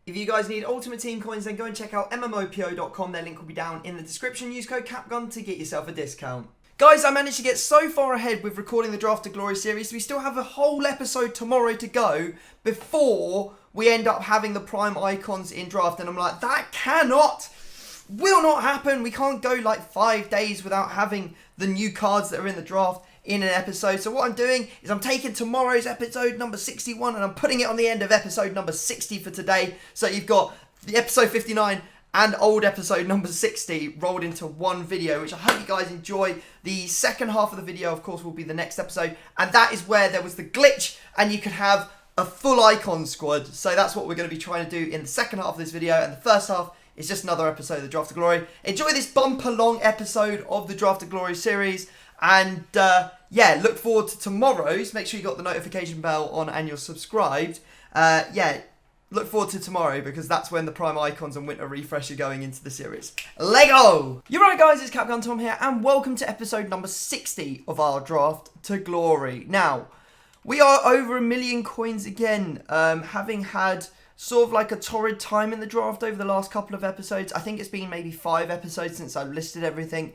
If you guys need Ultimate Team coins, then go and check out MMOPO.com. Their link will be down in the description. Use code CAPGUN to get yourself a discount. Guys, I managed to get so far ahead with recording the Draft to Glory series. We still have a whole episode tomorrow to go before we end up having the prime icons in draft. And I'm like, that will not happen. We can't go like 5 days without having the new cards that are in the draft in an episode. So what I'm doing is I'm taking tomorrow's episode number 61 and I'm putting it on the end of episode number 60 for today. So you've got the episode 59 and old episode number 60 rolled into one video, which I hope you guys enjoy. The second half of the video, of course, will be the next episode, and that is where there was the glitch and you could have a full icon squad. So that's what we're going to be trying to do in the second half of this video, and the first half is just another episode of the Draft to Glory. Enjoy this bumper long episode of the Draft to Glory series. And yeah, look forward to tomorrow's. Make sure you got the notification bell on and you're subscribed. Yeah, look forward to tomorrow because that's when the Prime Icons and Winter Refresh are going into the series. Lego! You're right, guys, it's Capgun Tom here, and welcome to episode number 60 of our Draft to Glory. Now, we are over 1 million coins again, having had sort of like a torrid time in the draft over the last couple of episodes. I think it's been maybe 5 episodes since I've listed everything.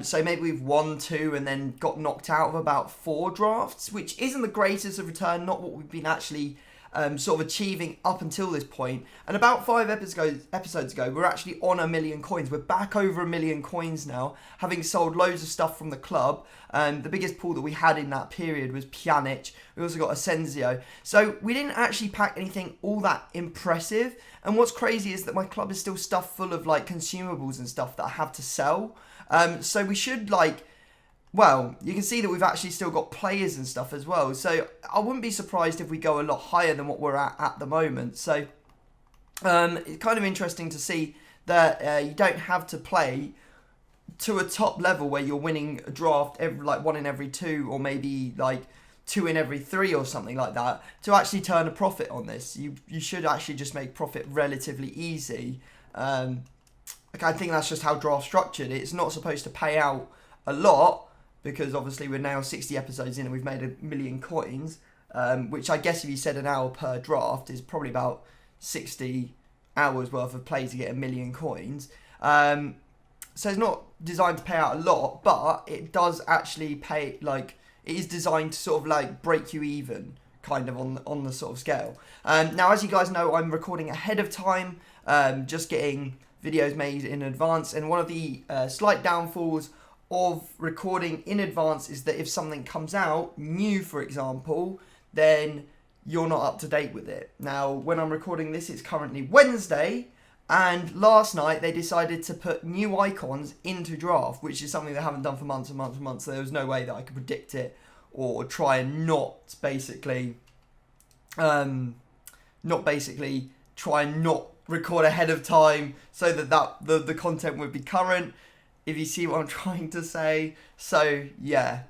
So maybe we've won 2 and then got knocked out of about 4 drafts, which isn't the greatest of return, not what we've been actually sort of achieving up until this point. And about 5 episodes ago, we're actually on 1 million coins. We're back over 1 million coins now, having sold loads of stuff from the club. The biggest pull that we had in that period was Pjanic. We also got Asensio. So we didn't actually pack anything all that impressive. And what's crazy is that my club is still stuffed full of like consumables and stuff that I have to sell. So we should like... Well, you can see that we've actually still got players and stuff as well. So I wouldn't be surprised if we go a lot higher than what we're at the moment. So it's kind of interesting to see that you don't have to play to a top level where you're winning a draft every, like 1 in every 2 or maybe like 2 in every 3 or something like that to actually turn a profit on this. You should actually just make profit relatively easy. Like I think that's just how draft's structured. It's not supposed to pay out a lot, because obviously we're now 60 episodes in and we've made 1 million coins, which I guess if you said an hour per draft is probably about 60 hours worth of play to get 1 million coins. So it's not designed to pay out a lot, but it does actually pay, like, it is designed to sort of like break you even, kind of on the sort of scale. Now, as you guys know, I'm recording ahead of time, just getting videos made in advance, and one of the slight downfalls of recording in advance is that if something comes out new, for example, then you're not up to date with it. Now, when I'm recording this, it's currently Wednesday, and last night they decided to put new icons into draft, which is something they haven't done for months and months and months. So there was no way that I could predict it or try and not basically try and not record ahead of time so that the content would be current, if you see what I'm trying to say. So yeah,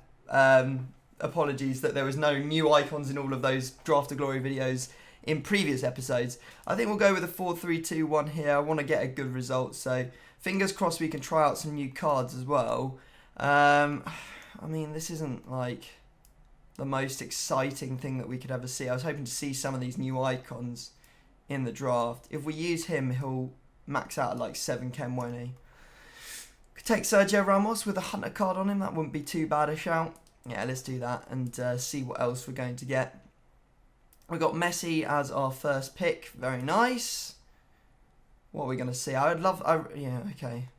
apologies that there was no new icons in all of those Draft to Glory videos in previous episodes. I think we'll go with a 4-3-2-1 here. I want to get a good result, so fingers crossed we can try out some new cards as well. I mean, this isn't like the most exciting thing that we could ever see. I was hoping to see some of these new icons in the draft. If we use him, he'll max out at like 7k, won't he? Could take Sergio Ramos with a Hunter card on him. That wouldn't be too bad a shout. Yeah, let's do that and see what else we're going to get. We got Messi as our first pick. Very nice. What are we going to see? Yeah, okay.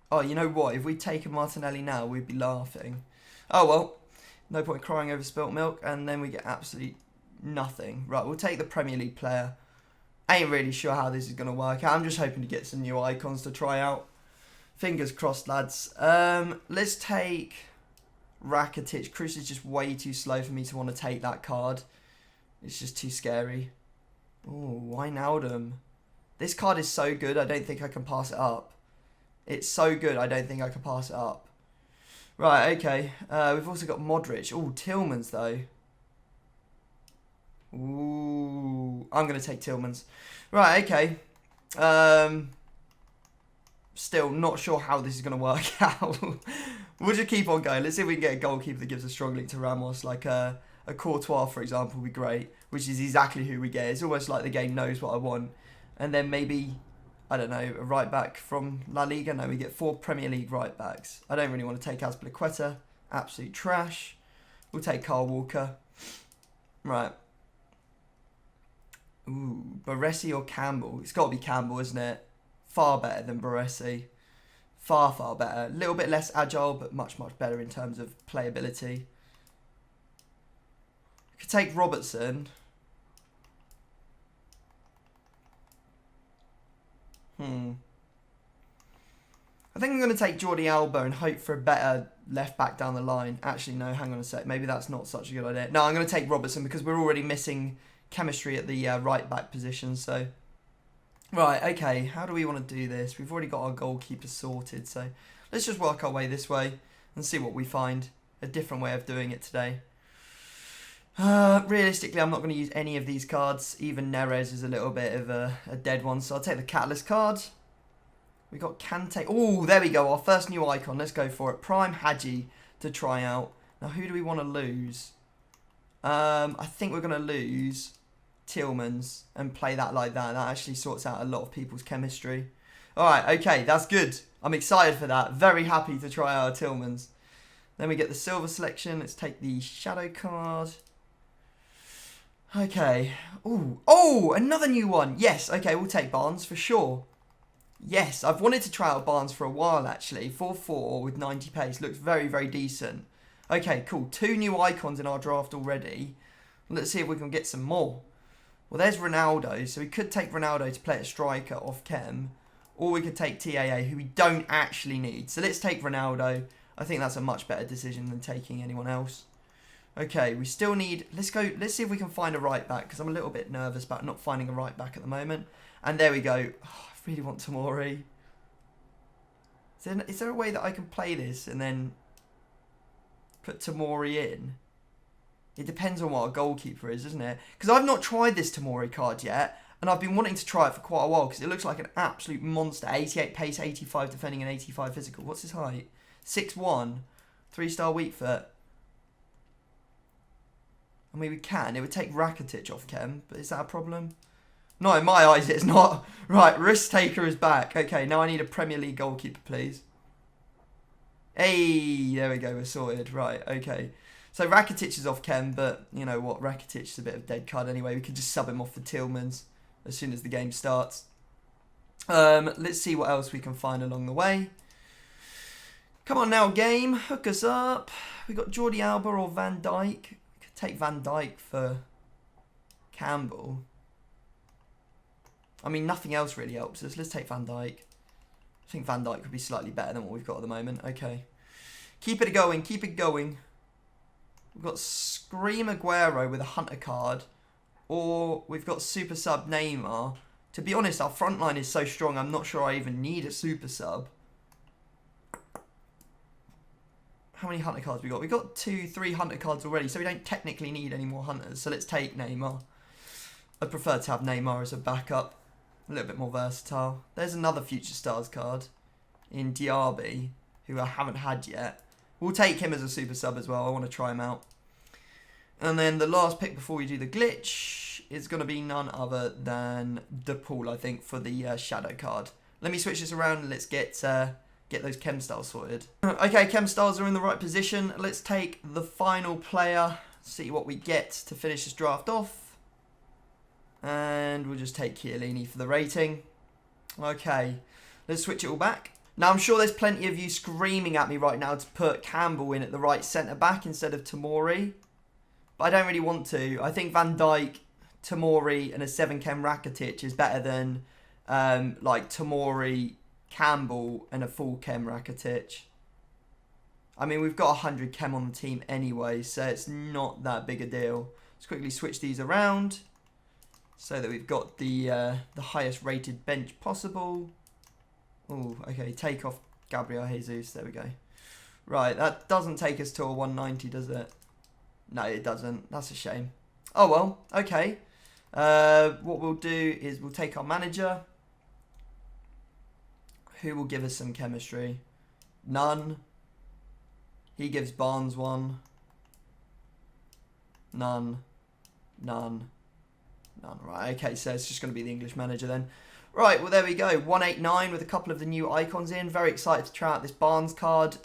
Oh, you know what? If we'd taken Martinelli now, we'd be laughing. Oh, well. No point crying over spilt milk. And then we get absolutely nothing. Right, we'll take the Premier League player. I ain't really sure how this is going to work out. I'm just hoping to get some new icons to try out. Fingers crossed, lads. Let's take Rakitic. Cruz is just way too slow for me to want to take that card. It's just too scary. Oh, Wijnaldum. This card is so good, I don't think I can pass it up. It's so good, I don't think I can pass it up. Right, okay. We've also got Modric. Oh, Tillmans, though. Ooh, I'm going to take Tillmans. Right, okay. Still not sure how this is going to work out. We'll just keep on going. Let's see if we can get a goalkeeper that gives a strong link to Ramos. Like a Courtois, for example, would be great. Which is exactly who we get. It's almost like the game knows what I want. And then maybe, I don't know, a right back from La Liga. No, we get 4 Premier League right backs. I don't really want to take Azpilicueta. Absolute trash. We'll take Kyle Walker. Right. Ooh, Baresi or Campbell? It's got to be Campbell, isn't it? Far better than Baresi. Far, far better. A little bit less agile, but much, much better in terms of playability. Could take Robertson. I think I'm going to take Jordi Alba and hope for a better left back down the line. Actually, no, hang on a sec. Maybe that's not such a good idea. No, I'm going to take Robertson because we're already missing chemistry at the right back position. So, right, okay. How do we want to do this? We've already got our goalkeeper sorted. So, let's just work our way this way and see what we find. A different way of doing it today. Realistically, I'm not going to use any of these cards. Even Neres is a little bit of a dead one. So, I'll take the Catalyst card. We got Kante. Oh, there we go. Our first new icon. Let's go for it. Prime Hadji to try out. Now, who do we want to lose? I think we're going to lose Tielemans and play that like that. That actually sorts out a lot of people's chemistry. All right, okay, that's good. I'm excited for that. Very happy to try out Tielemans. Then we get the silver selection. Let's take the shadow card. Okay. Ooh. Oh, another new one. Yes, okay, we'll take Barnes for sure. Yes, I've wanted to try out Barnes for a while, actually. 4-4 with 90 pace. Looks very, very decent. Okay, cool. 2 new icons in our draft already. Let's see if we can get some more. Well, there's Ronaldo. So we could take Ronaldo to play a striker off chem. Or we could take TAA, who we don't actually need. So let's take Ronaldo. I think that's a much better decision than taking anyone else. Okay, we still need... Let's see if we can find a right back. Because I'm a little bit nervous about not finding a right back at the moment. And there we go. Oh, I really want Tomori. Is there a way that I can play this and then put Tomori in? It depends on what a goalkeeper is, doesn't it? Because I've not tried this Tomori card yet, and I've been wanting to try it for quite a while because it looks like an absolute monster. 88 pace, 85 defending, and 85 physical. What's his height? 6'1", 3-star weak foot. I mean, we can. It would take Rakitic off chem, but is that a problem? No, in my eyes, it's not. Right, risk taker is back. Okay, now I need a Premier League goalkeeper, please. Hey, there we go. We're sorted. Right, okay. So Rakitic is off chem, but you know what? Rakitic is a bit of a dead card anyway. We could just sub him off for Tielemans as soon as the game starts. Let's see what else we can find along the way. Come on now, game. Hook us up. We got Jordi Alba or Van Dijk. We could take Van Dijk for Campbell. I mean, nothing else really helps us. Let's take Van Dijk. I think Van Dijk could be slightly better than what we've got at the moment. Okay. Keep it going. Keep it going. We've got Scream Aguero with a Hunter card. Or we've got Super Sub Neymar. To be honest, our front line is so strong, I'm not sure I even need a Super Sub. How many Hunter cards we got? We've got 3 Hunter cards already, so we don't technically need any more Hunters. So let's take Neymar. I'd prefer to have Neymar as a backup. A little bit more versatile. There's another Future Stars card in Diaby, who I haven't had yet. We'll take him as a super sub as well. I want to try him out. And then the last pick before we do the glitch is going to be none other than DePaul, I think, for the shadow card. Let me switch this around and let's get those chem styles sorted. Okay, chem styles are in the right position. Let's take the final player, see what we get to finish this draft off. And we'll just take Chiellini for the rating. Okay, let's switch it all back. Now, I'm sure there's plenty of you screaming at me right now to put Campbell in at the right centre-back instead of Tomori. But I don't really want to. I think Van Dijk, Tomori and a 7-chem Rakitic is better than like Tomori, Campbell and a full chem Rakitic. I mean, we've got 100 chem on the team anyway, so it's not that big a deal. Let's quickly switch these around so that we've got the highest rated bench possible. Oh, okay, take off Gabriel Jesus. There we go. Right, that doesn't take us to a 190, does it? No, it doesn't. That's a shame. Oh, well, okay. What we'll do is we'll take our manager, who will give us some chemistry. None. He gives Barnes one. None. None. None. Right, okay, so it's just going to be the English manager then. Right, well, there we go. 189 with a couple of the new icons in. Very excited to try out this Barnes card.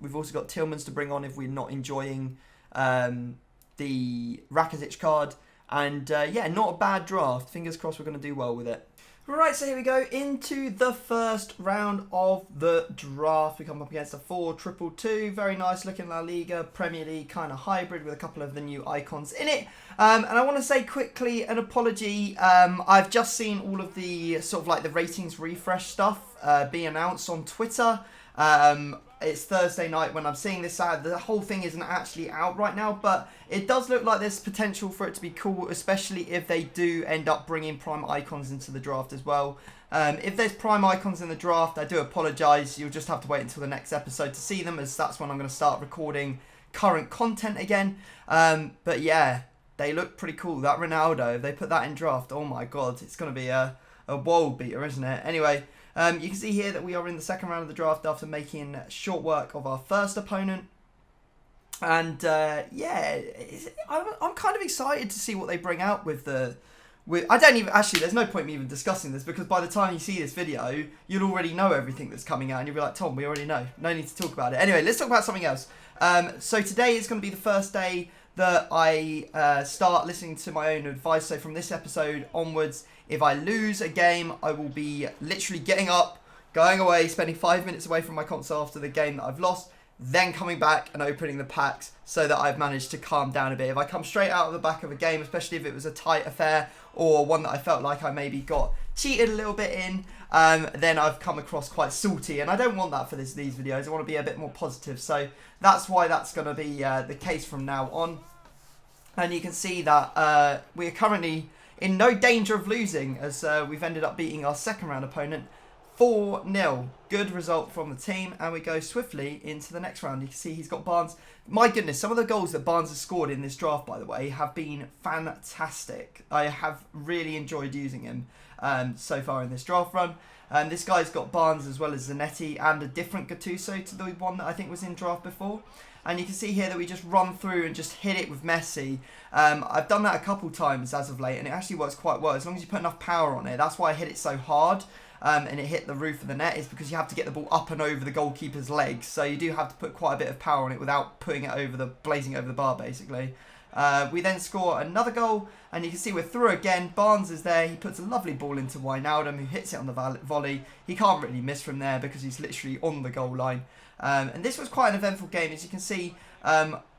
We've also got Tillmans to bring on if we're not enjoying the Rakitic card. And yeah, not a bad draft. Fingers crossed we're going to do well with it. Right, so here we go into the first round of the draft. We come up against a 4-2-2. Very nice looking La Liga, Premier League kind of hybrid with a couple of the new icons in it. And I want to say quickly an apology. I've just seen all of the sort of like the ratings refresh stuff be announced on Twitter. It's Thursday night when I'm seeing this out. The whole thing isn't actually out right now, but it does look like there's potential for it to be cool, especially if they do end up bringing prime icons into the draft as well. If there's prime icons in the draft, I do apologise. You'll just have to wait until the next episode to see them, as that's when I'm going to start recording current content again. But yeah, they look pretty cool. That Ronaldo, if they put that in draft, oh my god, it's going to be a world beater, isn't it? Anyway, you can see here that we are in the second round of the draft after making short work of our first opponent. And yeah, I'm kind of excited to see what they bring out with the... I don't even... Actually, there's no point me even discussing this, because by the time you see this video, you'll already know everything that's coming out. And you'll be like, Tom, we already know. No need to talk about it. Anyway, let's talk about something else. So today is going to be the first day that I start listening to my own advice. So from this episode onwards, if I lose a game, I will be literally getting up, going away, spending 5 minutes away from my console after the game that I've lost, then coming back and opening the packs so that I've managed to calm down a bit. If I come straight out of the back of a game, especially if it was a tight affair or one that I felt like I maybe got cheated a little bit in, then I've come across quite salty, and I don't want that for these videos. I want to be a bit more positive, so that's why that's going to be the case from now on. And you can see that we are currently in no danger of losing, as we've ended up beating our second round opponent 4-0. Good result from the team, and we go swiftly into the next round. You can see he's got Barnes. My goodness, some of the goals that Barnes has scored in this draft, by the way, have been fantastic. I have really enjoyed using him so far in this draft run. This guy's got Barnes as well as Zanetti and a different Gattuso to the one that I think was in draft before. And you can see here that we just run through and just hit it with Messi. I've done that a couple times as of late, and it actually works quite well, as long as you put enough power on it. That's why I hit it so hard, and it hit the roof of the net, is because you have to get the ball up and over the goalkeeper's legs. So you do have to put quite a bit of power on it without putting it over blazing over the bar, basically. We then score another goal, and you can see we're through again. Barnes is there. He puts a lovely ball into Wijnaldum, who hits it on the volley. He can't really miss from there because he's literally on the goal line. And this was quite an eventful game. As you can see,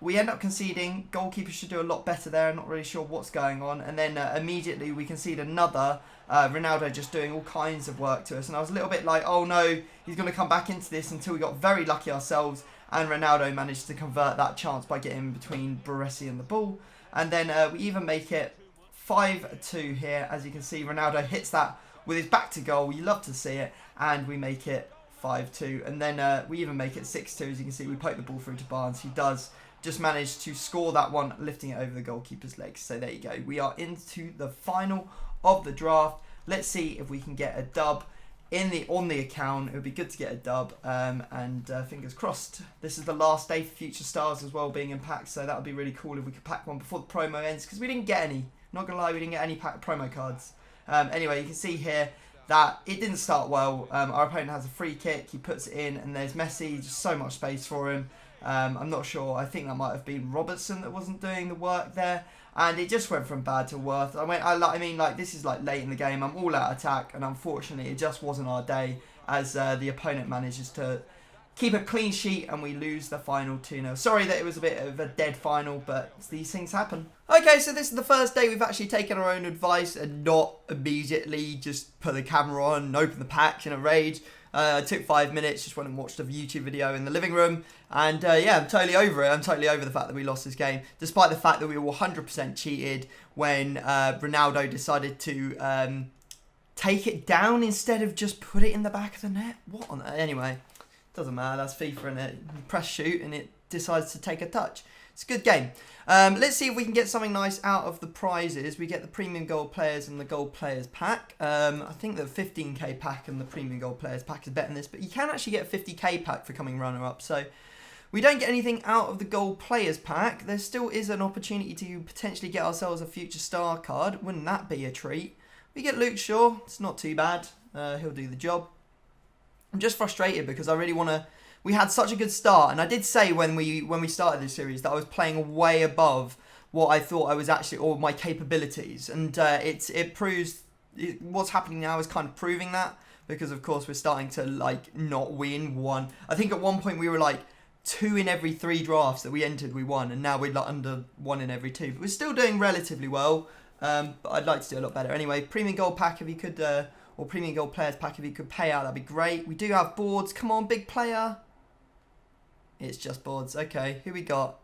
we end up conceding. Goalkeeper should do a lot better there. I'm not really sure what's going on. And then immediately we concede another. Ronaldo just doing all kinds of work to us. And I was a little bit like, oh no, he's going to come back into this, until we got very lucky ourselves. And Ronaldo managed to convert that chance by getting between Baresi and the ball. And then we even make it 5-2 here. As you can see, Ronaldo hits that with his back to goal. You love to see it. And we make it 5-2. And then we even make it 6-2. As you can see, we poke the ball through to Barnes, who does just manage to score that one, lifting it over the goalkeeper's legs. So there you go. We are into the final of the draft. Let's see if we can get a dub on the account. It would be good to get a dub, and fingers crossed. This is the last day for Future Stars as well being in packs, so that would be really cool if we could pack one before the promo ends, because we didn't get any. Not gonna lie, we didn't get any promo cards. Anyway, you can see here that it didn't start well. Our opponent has a free kick, he puts it in, and there's Messi, just so much space for him. I'm not sure, I think that might have been Robertson that wasn't doing the work there. And it just went from bad to worse. I mean, this is like late in the game. I'm all out attack, and unfortunately, it just wasn't our day, as the opponent manages to keep a clean sheet, and we lose the final 2-0. Sorry that it was a bit of a dead final, but these things happen. Okay, so this is the first day we've actually taken our own advice and not immediately just put the camera on and open the packs in a rage. I took 5 minutes, just went and watched a YouTube video in the living room, and yeah, I'm totally over it. I'm totally over the fact that we lost this game, despite the fact that we were 100% cheated when Ronaldo decided to take it down instead of just put it in the back of the net. What on earth? Anyway, doesn't matter, that's FIFA, innit? You press shoot and it decides to take a touch. It's a good game. Let's see if we can get something nice out of the prizes. We get the Premium Gold Players and the Gold Players pack. I think the 15k pack and the Premium Gold Players pack is better than this, but you can actually get a 50k pack for coming runner-up. So We don't get anything out of the gold players pack. There still is an opportunity to potentially get ourselves a future star card. Wouldn't that be a treat? We get Luke Shaw. It's not too bad. He'll do the job. I'm just frustrated because I really want to... We had such a good start, and I did say when we started this series that I was playing way above what I thought I was actually, or my capabilities, and it proves... what's happening now is kind of proving that, because of course we're starting to like not win one. I think at one point we were like 2 in every 3 drafts that we entered we won, and now we're like under 1 in every 2. But we're still doing relatively well, but I'd like to do a lot better. Anyway, premium gold pack if you could, or premium gold players pack if you could pay out, that'd be great. We do have boards. Come on, big player. It's just boards. Okay, who we got?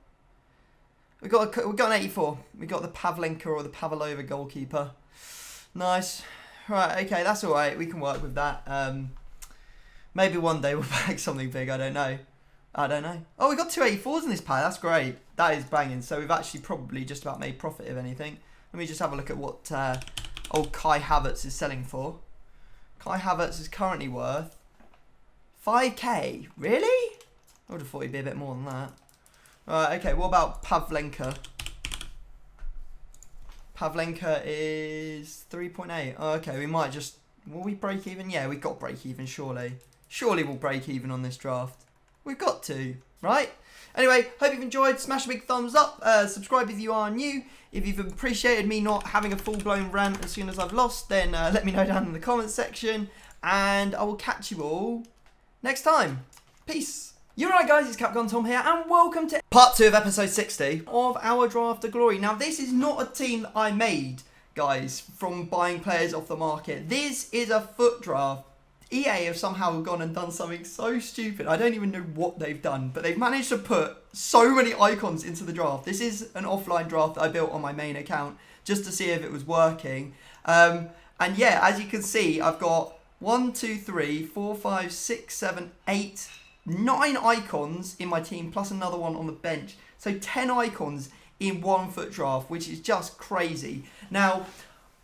We got an 84. We got the Pavlenka or the Pavlova goalkeeper. Nice. Right, okay, that's alright. We can work with that. Maybe one day we'll pack something big. I don't know. Oh, we got 2 84s in this pack. That's great. That is banging. So we've actually probably just about made profit, if anything. Let me just have a look at what old Kai Havertz is selling for. Kai Havertz is currently worth 5k. Really? I would have thought he'd be a bit more than that. Right, okay, what about Pavlenka? Pavlenka is 3.8. Oh, okay, we might just... Will we break even? Yeah, we've got break even, surely. Surely we'll break even on this draft. We've got to, right? Anyway, hope you've enjoyed. Smash a big thumbs up. Subscribe if you are new. If you've appreciated me not having a full-blown rant as soon as I've lost, then let me know down in the comments section. And I will catch you all next time. Peace. You're right, guys, it's Capgun Tom here, and welcome to part 2 of episode 60 of our Draft of Glory. Now, this is not a team that I made, guys, from buying players off the market. This is a foot draft. EA have somehow gone and done something so stupid. I don't even know what they've done, but they've managed to put so many icons into the draft. This is an offline draft that I built on my main account just to see if it was working. And yeah, as you can see, I've got 1, 2, 3, 4, 5, 6, 7, 8... 9 icons in my team, plus another one on the bench. So 10 icons in 1 foot draft, which is just crazy. Now,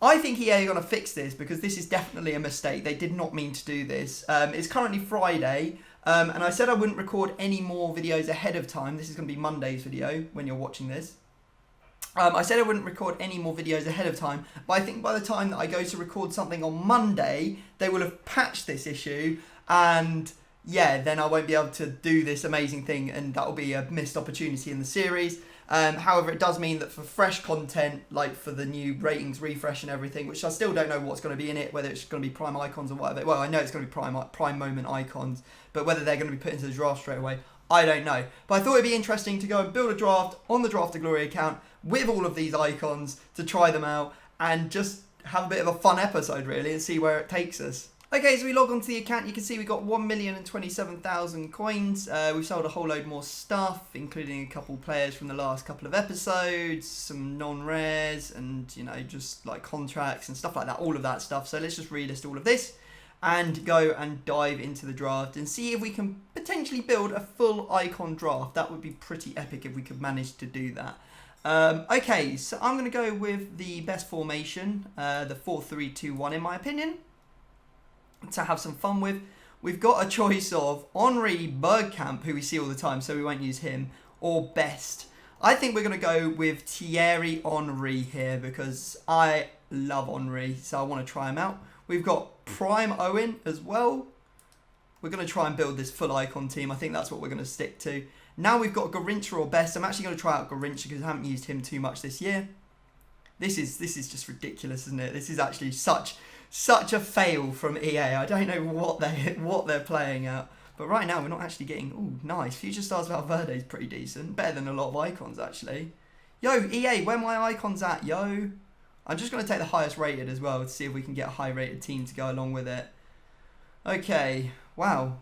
I think EA are going to fix this because this is definitely a mistake. They did not mean to do this. It's currently Friday, and I said I wouldn't record any more videos ahead of time. This is going to be Monday's video when you're watching this. I said I wouldn't record any more videos ahead of time, but I think by the time that I go to record something on Monday, they will have patched this issue, and... yeah, then I won't be able to do this amazing thing, and that will be a missed opportunity in the series. However, it does mean that for fresh content, like for the new ratings refresh and everything, which I still don't know what's going to be in it, whether it's going to be prime icons or whatever. Well, I know it's going to be prime moment icons, but whether they're going to be put into the draft straight away, I don't know. But I thought it'd be interesting to go and build a draft on the Draft of Glory account with all of these icons to try them out and just have a bit of a fun episode, really, and see where it takes us. Okay, so we log onto the account. You can see we got 1,027,000 coins. We've sold a whole load more stuff, including a couple players from the last couple of episodes, some non-rares, and, you know, just like contracts and stuff like that, all of that stuff. So let's just relist all of this and go and dive into the draft and see if we can potentially build a full icon draft. That would be pretty epic if we could manage to do that. Okay, so I'm going to go with the best formation, the 4-3-2-1 in my opinion, to have some fun with. We've got a choice of Henri Bergkamp, who we see all the time, so we won't use him, or Best. I think we're going to go with Thierry Henry here because I love Henry, so I want to try him out. We've got Prime Owen as well. We're going to try and build this full icon team. I think that's what we're going to stick to. Now we've got Garrincha or Best. I'm actually going to try out Garrincha because I haven't used him too much this year. This is just ridiculous, isn't it? This is actually such a fail from EA. I don't know what they're playing at. But right now we're not actually getting... Ooh, nice. Future Stars Valverde is pretty decent. Better than a lot of icons, actually. Yo, EA, where my icons at, yo? I'm just going to take the highest rated as well to see if we can get a high rated team to go along with it. Okay. Wow.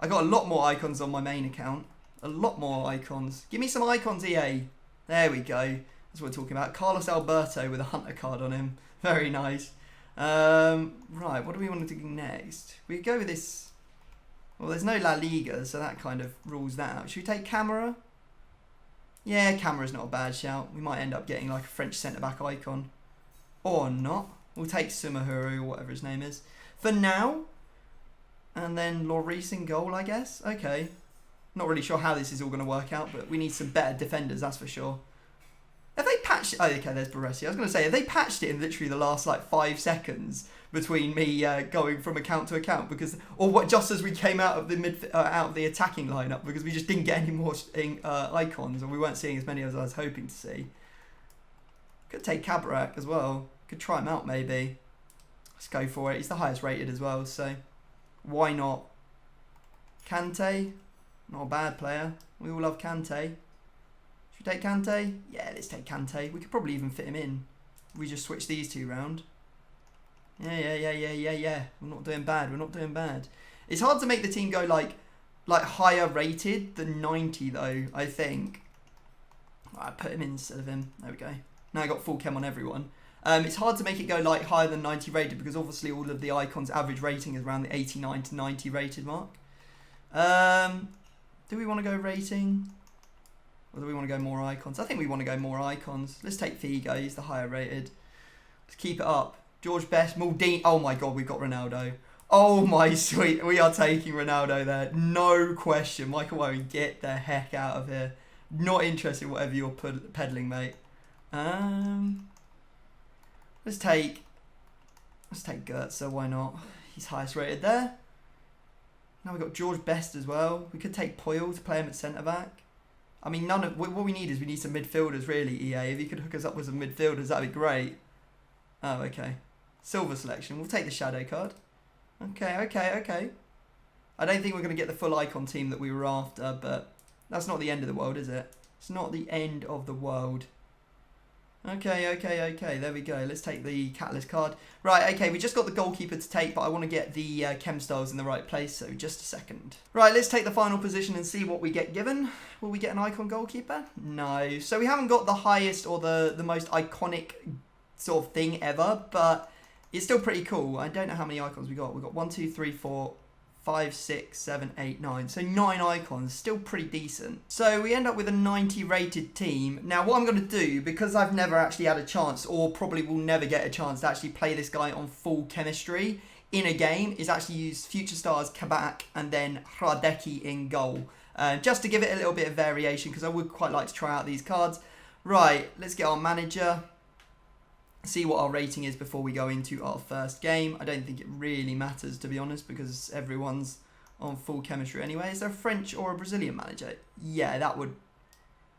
I got a lot more icons on my main account. A lot more icons. Give me some icons, EA. There we go. That's what we're talking about. Carlos Alberto with a Hunter card on him. Very nice. Right, what do we want to do next? We go with this. Well, there's no La Liga, so that kind of rules that out. Should we take Camera? Yeah, Camera's not a bad shout. We might end up getting like a French centre-back icon. Or not. We'll take Sumahuru or whatever his name is. For now. And then Lloris in goal, I guess. Okay. Not really sure how this is all going to work out, but we need some better defenders, that's for sure. Have they patched it? Oh, okay, there's Baresi. I was going to say, have they patched it in literally the last, like, 5 seconds between me going from account to account? Because, or what, just as we came out of the out of the attacking lineup, because we just didn't get any more icons, and we weren't seeing as many as I was hoping to see. Could take Kabrak as well. Could try him out, maybe. Let's go for it. He's the highest rated as well, so why not? Kante, not a bad player. We all love Kante. Should we take Kante? Yeah, let's take Kante. We could probably even fit him in. We just switch these two round. Yeah. We're not doing bad. We're not doing bad. It's hard to make the team go like higher rated than 90 though, I think. I put him in instead of him. There we go. Now I got full chem on everyone. It's hard to make it go like higher than 90 rated because obviously all of the icons' average rating is around the 89 to 90 rated mark. Do we want to go rating? Or do we want to go more icons? I think we want to go more icons. Let's take Figo. He's the higher rated. Let's keep it up. George Best, Maldini. Oh my god, we've got Ronaldo. Oh my sweet. We are taking Ronaldo there. No question. Michael Owen, get the heck out of here. Not interested in whatever you're peddling, mate. Let's take Goetze, why not? He's highest rated there. Now we've got George Best as well. We could take Puyol to play him at centre-back. I mean, what we need is we need some midfielders, really, EA. If you could hook us up with some midfielders, that'd be great. Oh, okay. Silver selection. We'll take the shadow card. Okay. I don't think we're going to get the full icon team that we were after, but that's not the end of the world, is it? It's not the end of the world. Okay. There we go. Let's take the catalyst card. Right, okay, we just got the goalkeeper to take, but I want to get the chem styles in the right place, so just a second. Right, let's take the final position and see what we get given. Will we get an icon goalkeeper? No. So we haven't got the highest or the most iconic sort of thing ever, but it's still pretty cool. I don't know how many icons we got. We've got 1, 2, 3, 4... 5, 6, 7, 8, 9. So 9 icons, still pretty decent. So we end up with a 90 rated team. Now what I'm going to do, because I've never actually had a chance, or probably will never get a chance to actually play this guy on full chemistry in a game, is actually use Future Stars, Kabak, and then Hradecki in goal. Just to give it a little bit of variation, because I would quite like to try out these cards. Right, let's get our manager. See what our rating is before we go into our first game. I don't think it really matters, to be honest, because everyone's on full chemistry anyway. Is there a French or a Brazilian manager? Yeah, that would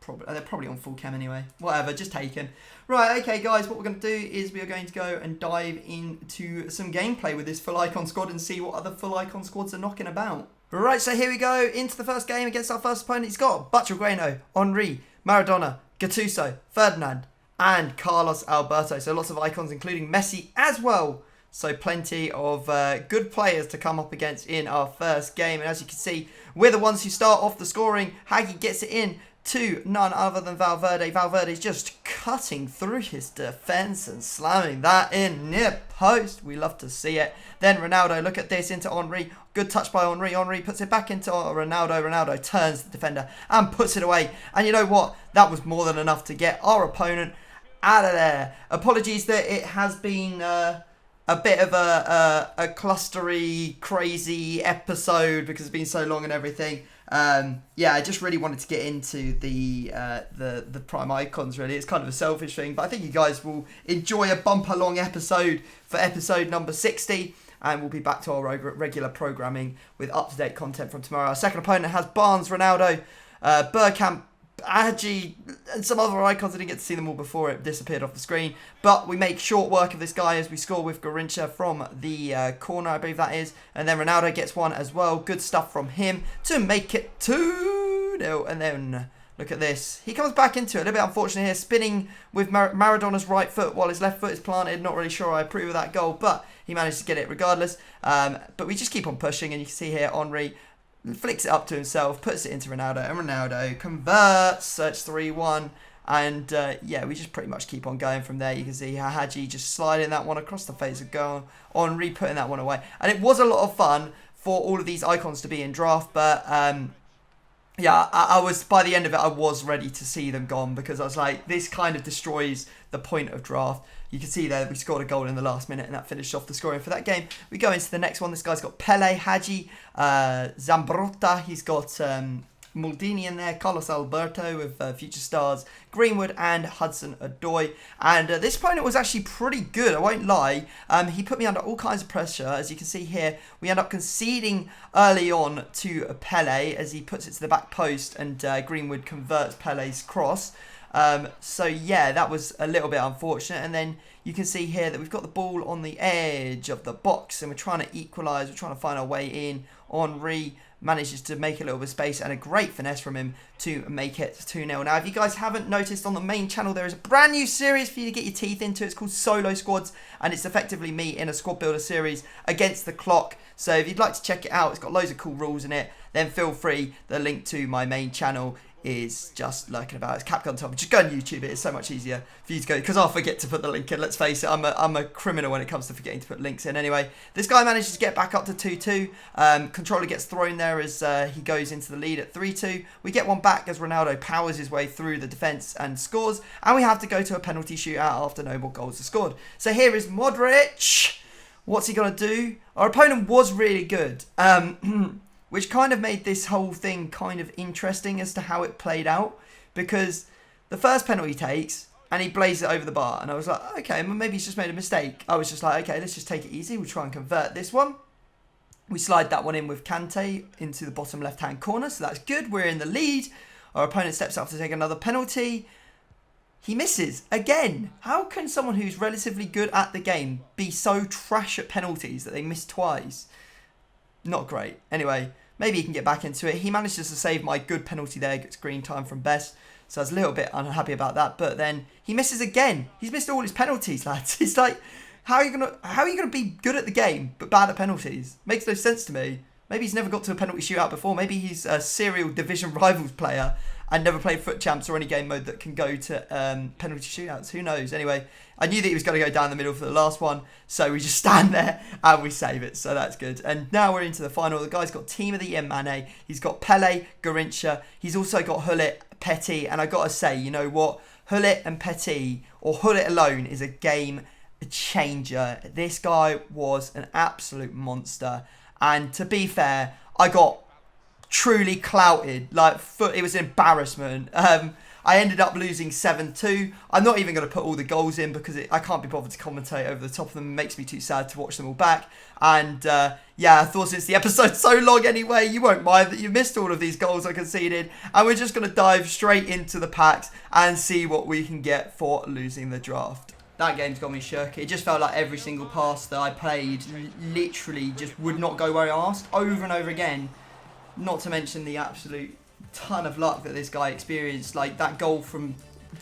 probably... They're probably on full chem anyway. Whatever, just take him. Right, okay, guys, what we're going to do is we are going to go and dive into some gameplay with this full icon squad and see what other full icon squads are knocking about. Right, so here we go into the first game against our first opponent. He's got Butragueno, Henry, Maradona, Gattuso, Ferdinand, and Carlos Alberto. So lots of icons, including Messi as well. So plenty of good players to come up against in our first game. And as you can see, we're the ones who start off the scoring. Hagi gets it in to none other than Valverde. Valverde's just cutting through his defence and slamming that in near post. We love to see it. Then Ronaldo, look at this, into Henry. Good touch by Henry. Henry puts it back into Ronaldo. Ronaldo turns the defender and puts it away. And you know what? That was more than enough to get our opponent out of there. Apologies that it has been a bit of a clustery, crazy episode because it's been so long and everything. Yeah, I just really wanted to get into the prime icons, really. It's kind of a selfish thing, but I think you guys will enjoy a bumper long episode for episode number 60. And we'll be back to our regular programming with up-to-date content from tomorrow. Our second opponent has Barnes, Ronaldo, Bergkamp, Hagi, and some other icons. I didn't get to see them all before it disappeared off the screen. But we make short work of this guy as we score with Garrincha from the corner, I believe that is. And then Ronaldo gets one as well. Good stuff from him to make it 2-0. And then look at this. He comes back into it. A little bit unfortunate here. Spinning with Maradona's right foot while his left foot is planted. Not really sure I approve of that goal, but he managed to get it regardless. But we just keep on pushing. And you can see here, Henry flicks it up to himself, puts it into Ronaldo, and Ronaldo converts. So it's 3-1. And yeah, we just pretty much keep on going from there. You can see Hagi just sliding that one across the face of goal. Henry putting that one away. And it was a lot of fun for all of these icons to be in draft. But yeah, I was, by the end of it, I was ready to see them gone. Because I was like, this kind of destroys the point of draft. You can see there we scored a goal in the last minute and that finished off the scoring for that game. We go into the next one. This guy's got Pele, Hagi, Zambrotta. He's got Maldini in there, Carlos Alberto with Future Stars, Greenwood and Hudson-Odoi. And this opponent was actually pretty good, I won't lie. He put me under all kinds of pressure. As you can see here, we end up conceding early on to Pele as he puts it to the back post and Greenwood converts Pele's cross. So yeah, that was a little bit unfortunate. And then you can see here that we've got the ball on the edge of the box and we're trying to equalise, we're trying to find our way in. Henry manages to make a little bit of space and a great finesse from him to make it 2-0. Now, if you guys haven't noticed, on the main channel there is a brand new series for you to get your teeth into. It's called Solo Squads, and it's effectively me in a squad builder series against the clock. So if you'd like to check it out, it's got loads of cool rules in it, then feel free. The link to my main channel is just lurking about. It's Capgun Tom. Just go on YouTube. It's so much easier for you to go, because I'll forget to put the link in. Let's face it, I'm a criminal when it comes to forgetting to put links in. Anyway, this guy manages to get back up to 2-2. Controller gets thrown there as he goes into the lead at 3-2. We get one back as Ronaldo powers his way through the defence and scores, and we have to go to a penalty shootout after no more goals are scored. So here is Modric. What's he going to do? Our opponent was really good. Which kind of made this whole thing kind of interesting as to how it played out. Because the first penalty he takes, and he blazes it over the bar. And I was like, okay, maybe he's just made a mistake. I was just like, okay, let's just take it easy. We'll try and convert this one. We slide that one in with Kante into the bottom left-hand corner. So that's good. We're in the lead. Our opponent steps up to take another penalty. He misses again. How can someone who's relatively good at the game be so trash at penalties that they miss twice? Not great. Anyway, maybe he can get back into it. He manages to save my good penalty there. Gets green time from Best. So I was a little bit unhappy about that. But then he misses again. He's missed all his penalties, lads. It's like, how are you gonna be good at the game but bad at penalties? Makes no sense to me. Maybe he's never got to a penalty shootout before. Maybe he's a serial division rivals player and never played Foot Champs or any game mode that can go to penalty shootouts. Who knows? Anyway, I knew that he was going to go down the middle for the last one, so we just stand there and we save it. So that's good. And now we're into the final. The guy's got Team of the Year Mane. He's got Pele, Garrincha. He's also got Gullit, Petit. And I got to say, you know what? Gullit and Petit, or Gullit alone, is a game changer. This guy was an absolute monster. And to be fair, I got truly clouted. It was an embarrassment. I ended up losing 7-2. I'm not even going to put all the goals in because I can't be bothered to commentate over the top of them. It makes me too sad to watch them all back. And yeah, I thought since the episode's so long anyway, you won't mind that you missed all of these goals I conceded. And we're just going to dive straight into the packs and see what we can get for losing the draft. That game's got me shook. It just felt like every single pass that I played literally just would not go where I asked over and over again. Not to mention the absolute ton of luck that this guy experienced. Like, that goal from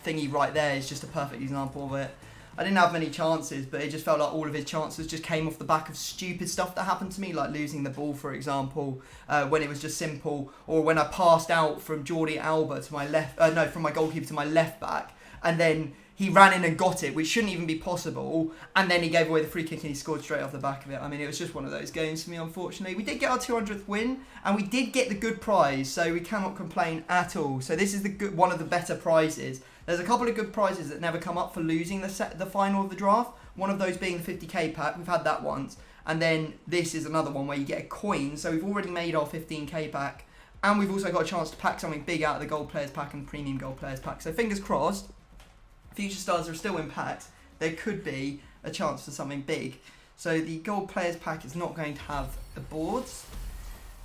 Thingy right there is just a perfect example of it. I didn't have many chances, but it just felt like all of his chances just came off the back of stupid stuff that happened to me, like losing the ball, for example, when it was just simple, or when I passed out from Jordi Alba to my left, from my goalkeeper to my left back, and then he ran in and got it, which shouldn't even be possible, and then he gave away the free kick and he scored straight off the back of it. I mean, it was just one of those games for me, unfortunately. We did get our 200th win, and we did get the good prize, so we cannot complain at all. So this is one of the better prizes. There's a couple of good prizes that never come up for losing the final of the draft. One of those being the 50k pack. We've had that once. And then this is another one where you get a coin. So we've already made our 15k pack, and we've also got a chance to pack something big out of the Gold Players pack and Premium Gold Players pack. So fingers crossed. Future Stars are still in packs, there could be a chance for something big. So the Gold Players pack is not going to have the boards.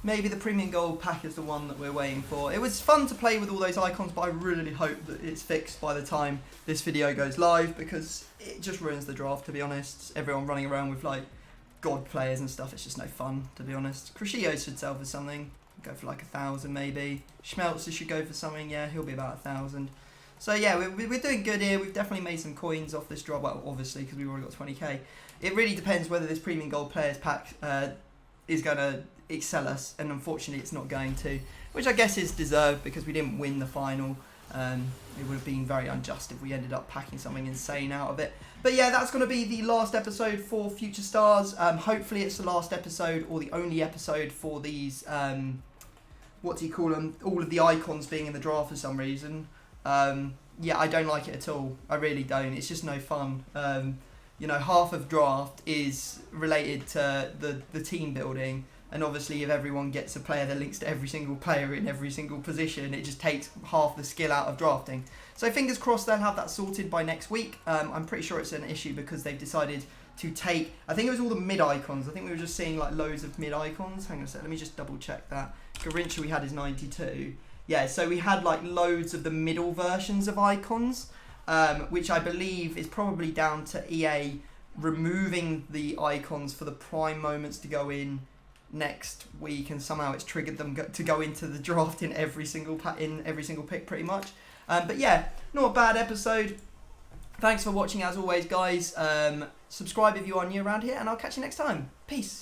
Maybe the Premium Gold pack is the one that we're waiting for. It was fun to play with all those icons, but I really hope that it's fixed by the time this video goes live, because it just ruins the draft, to be honest. Everyone running around with like God players and stuff, it's just no fun, to be honest. Cruccio should sell for something, go for like 1,000 maybe. Schmelzer should go for something, yeah, he'll be about 1,000. So yeah, we're doing good here. We've definitely made some coins off this draw. Well, obviously, because we've already got 20k. It really depends whether this Premium Gold Players pack is going to excel us. And unfortunately, it's not going to. Which I guess is deserved because we didn't win the final. It would have been very unjust if we ended up packing something insane out of it. But yeah, that's going to be the last episode for Future Stars. Hopefully, it's the last episode or the only episode for these, what do you call them? All of the icons being in the draft for some reason. Yeah, I don't like it at all. I really don't. It's just no fun. You know, half of draft is related to the team building, And obviously if everyone gets a player that links to every single player in every single position, it just takes half the skill out of drafting. So fingers crossed they'll have that sorted by next week. I'm pretty sure it's an issue because they've decided to take, I think it was all the mid icons. I think we were just seeing like loads of mid icons. Hang on a sec, let me just double check that. Garincha we had is 92. Yeah, so we had like loads of the middle versions of icons, which I believe is probably down to EA removing the icons for the prime moments to go in next week, and somehow it's triggered them to go into the draft in every single pick pretty much. But yeah, not a bad episode. Thanks for watching as always, guys. Subscribe if you are new around here, and I'll catch you next time. Peace.